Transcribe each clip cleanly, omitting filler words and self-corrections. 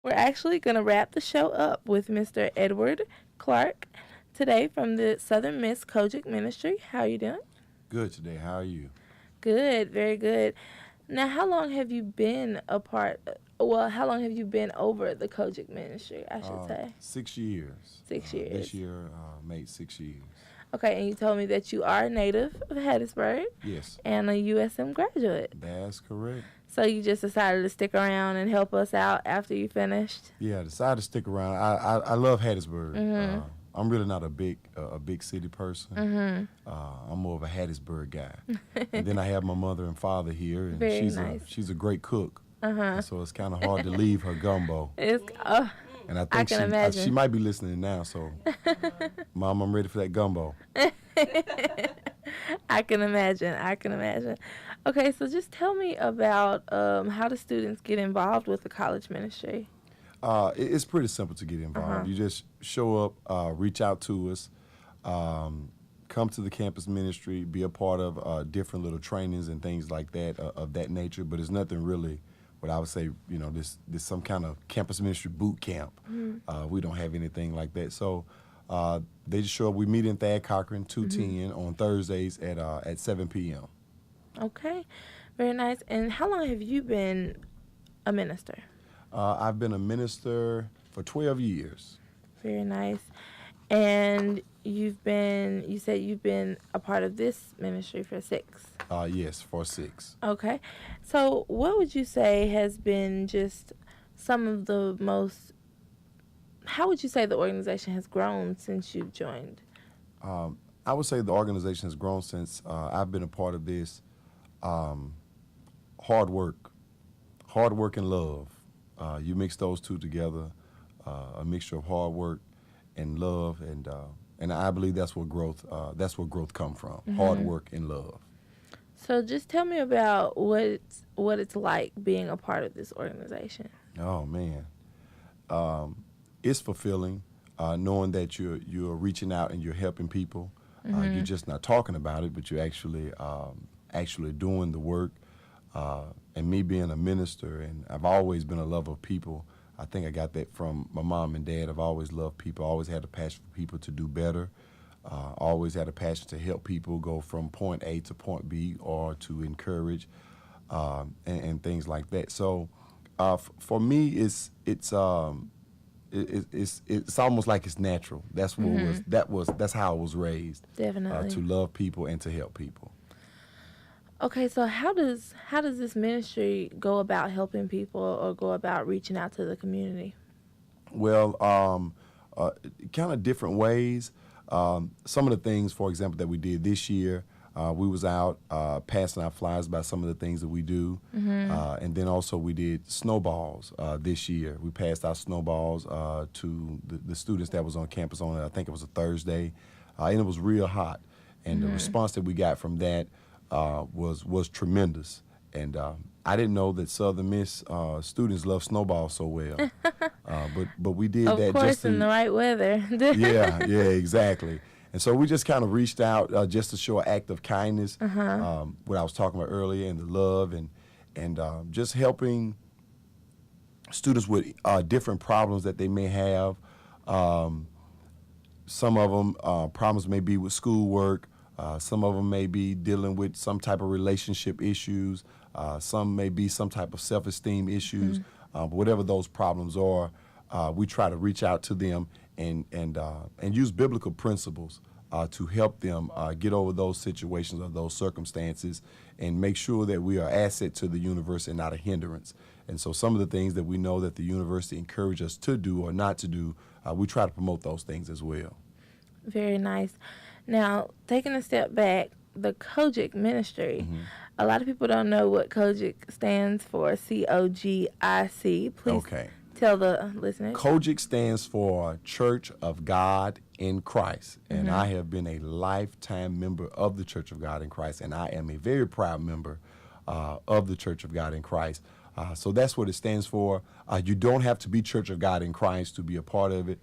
We're actually going to wrap the show up with Mr. Edward Clark today from the Southern Miss COGIC Ministry. How are you doing? Good today. How are you? Good, very good. Now, how long have you been how long have you been over the COGIC Ministry, I should say? 6 years. 6 years. This year made 6 years. Okay, and you told me that you are a native of Hattiesburg. Yes. And a USM graduate. That's correct. So you just decided to stick around and help us out after you finished? Yeah, I decided to stick around. I love Hattiesburg. I'm really not a big city person. I'm more of a Hattiesburg guy. And then I have my mother and father here, and Very she's nice. she's a great cook. And so it's kind of hard to leave her gumbo. And I think can imagine. she might be listening now. So, Mom, I'm ready for that gumbo. I can imagine. Okay, so just tell me about how do students get involved with the college ministry? It's pretty simple to get involved. You just show up, reach out to us, come to the campus ministry, be a part of different little trainings and things like that of that nature. But it's nothing really what I would say, this some kind of campus ministry boot camp. We don't have anything like that. So they just show up. We meet in Thad Cochran, 210 on Thursdays at 7 p.m. Okay, very nice. And how long have you been a minister? I've been a minister for 12 years. Very nice. And you said you've been a part of this ministry for 6. Yes, for 6. Okay. So what would you say has been just some of the most, how would you say the organization has grown since you've joined? I would say the organization has grown since I've been a part of this. Hard work and love. You mix those two together, a mixture of hard work and love, and I believe that's where growth comes from. Hard work and love. So just tell me about what it's like being a part of this organization. Oh man, it's fulfilling knowing that you're reaching out and you're helping people. You're just not talking about it, but you're actually doing the work. And me being a minister, and I've always been a lover of people. I think I got that from my mom and dad. I've always loved people. Always had a passion for people to do better. Always had a passion to help people go from point A to point B, or to encourage and things like that. So for me, it's almost like it's natural. That's how I was raised. Definitely. To love people and to help people. Okay, so how does this ministry go about helping people or go about reaching out to the community? Well, kind of different ways. Some of the things, for example, that we did this year, we was out passing out flyers about some of the things that we do. And then also we did snowballs this year. We passed out snowballs to the students that was on campus on, I think it was a Thursday, and it was real hot. And the response that we got from that was tremendous, and I didn't know that Southern Miss students love snowballs so well, but we did that. Of course, in the right weather. yeah, exactly. And so we just kind of reached out just to show an act of kindness, what I was talking about earlier, and the love, and just helping students with different problems that they may have. Some of them problems may be with schoolwork. Some of them may be dealing with some type of relationship issues. Some may be some type of self-esteem issues. Whatever those problems are, we try to reach out to them and use biblical principles to help them get over those situations or those circumstances, and make sure that we are an asset to the university and not a hindrance. And so some of the things that we know that the university encourages us to do or not to do, we try to promote those things as well. Very nice. Now, taking a step back, the COGIC ministry, a lot of people don't know what COGIC stands for, COGIC. Please tell the listeners. COGIC stands for Church of God in Christ, and I have been a lifetime member of the Church of God in Christ, and I am a very proud member of the Church of God in Christ. So that's what it stands for. You don't have to be Church of God in Christ to be a part of it.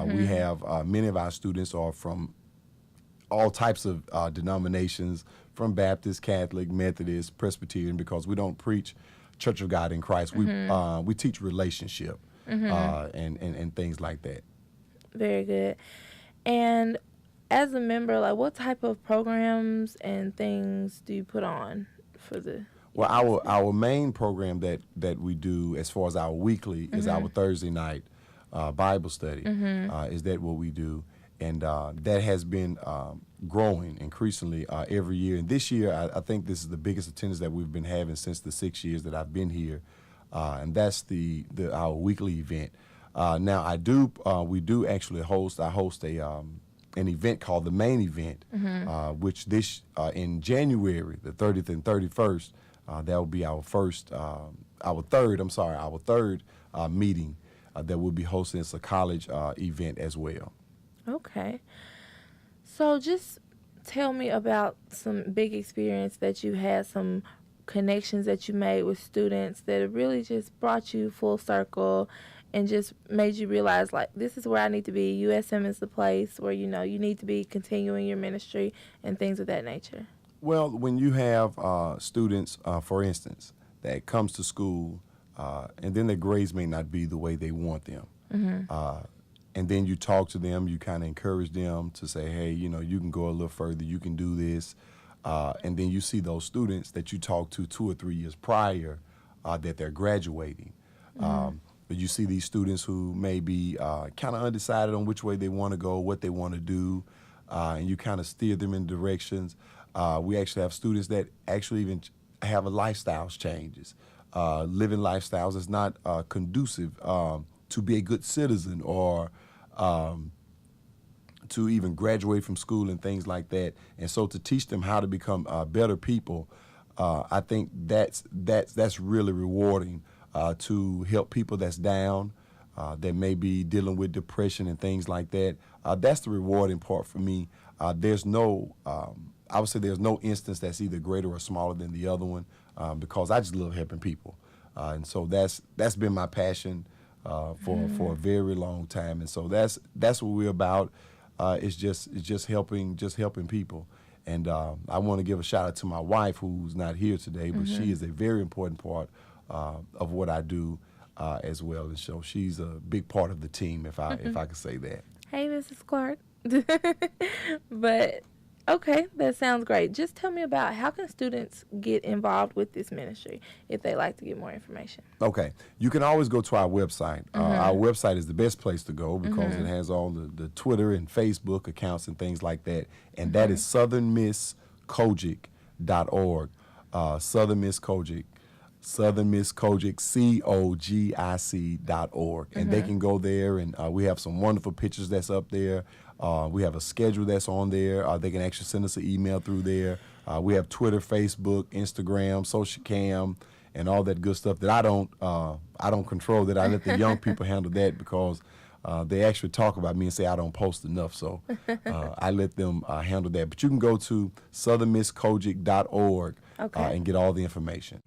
We have many of our students are from all types of denominations, from Baptist, Catholic, Methodist, Presbyterian, because we don't preach Church of God in Christ. We teach relationship. and things like that. Very good. And as a member, like, what type of programs and things do you put on for the? Well, our main program that we do as far as our weekly is our Thursday night Bible study. Is that what we do? And that has been growing increasingly every year. And this year, I think this is the biggest attendance that we've been having since the 6 years that I've been here. And that's our weekly event. Now, we do actually host an event called the Main Event, which in January, the 30th and 31st, that will be our third meeting that we'll be hosting. It's a college event as well. Okay. So just tell me about some big experience that you had, some connections that you made with students that really just brought you full circle and just made you realize, like, this is where I need to be. USM is the place where, you need to be continuing your ministry and things of that nature. Well, when you have students, for instance, that comes to school and then their grades may not be the way they want them. And then you talk to them, you kind of encourage them to say, hey, you can go a little further, you can do this. And then you see those students that you talked to 2 or 3 years prior that they're graduating. But you see these students who may be kind of undecided on which way they want to go, what they want to do, and you kind of steer them in directions. We actually have students that actually even have lifestyles changes. Living lifestyles is not conducive to be a good citizen or to even graduate from school and things like that. And so to teach them how to become better people, I think that's really rewarding to help people that's down, that may be dealing with depression and things like that. That's the rewarding part for me. I would say there's no instance that's either greater or smaller than the other one because I just love helping people. And so that's been my passion for a very long time. And so that's what we're about. It's just helping people. And I want to give a shout out to my wife, who's not here today, but she is a very important part of what I do as well. And so she's a big part of the team, if I could say that. Hey, Mrs. Clark. But okay, that sounds great. Just tell me about how can students get involved with this ministry if they like to get more information. Okay, you can always go to our website. Our website is the best place to go because it has all the Twitter and Facebook accounts and things like that. And that is southernmisscogic.org. Southern Miss COGIC. Southern Miss COGIC, COGIC.org. And they can go there, and we have some wonderful pictures that's up there. We have a schedule that's on there. They can actually send us an email through there. We have Twitter, Facebook, Instagram, Social Cam, and all that good stuff that I don't control. That I let the young people handle that because they actually talk about me and say I don't post enough. So I let them handle that. But you can go to southernmisscogic.org and get all the information.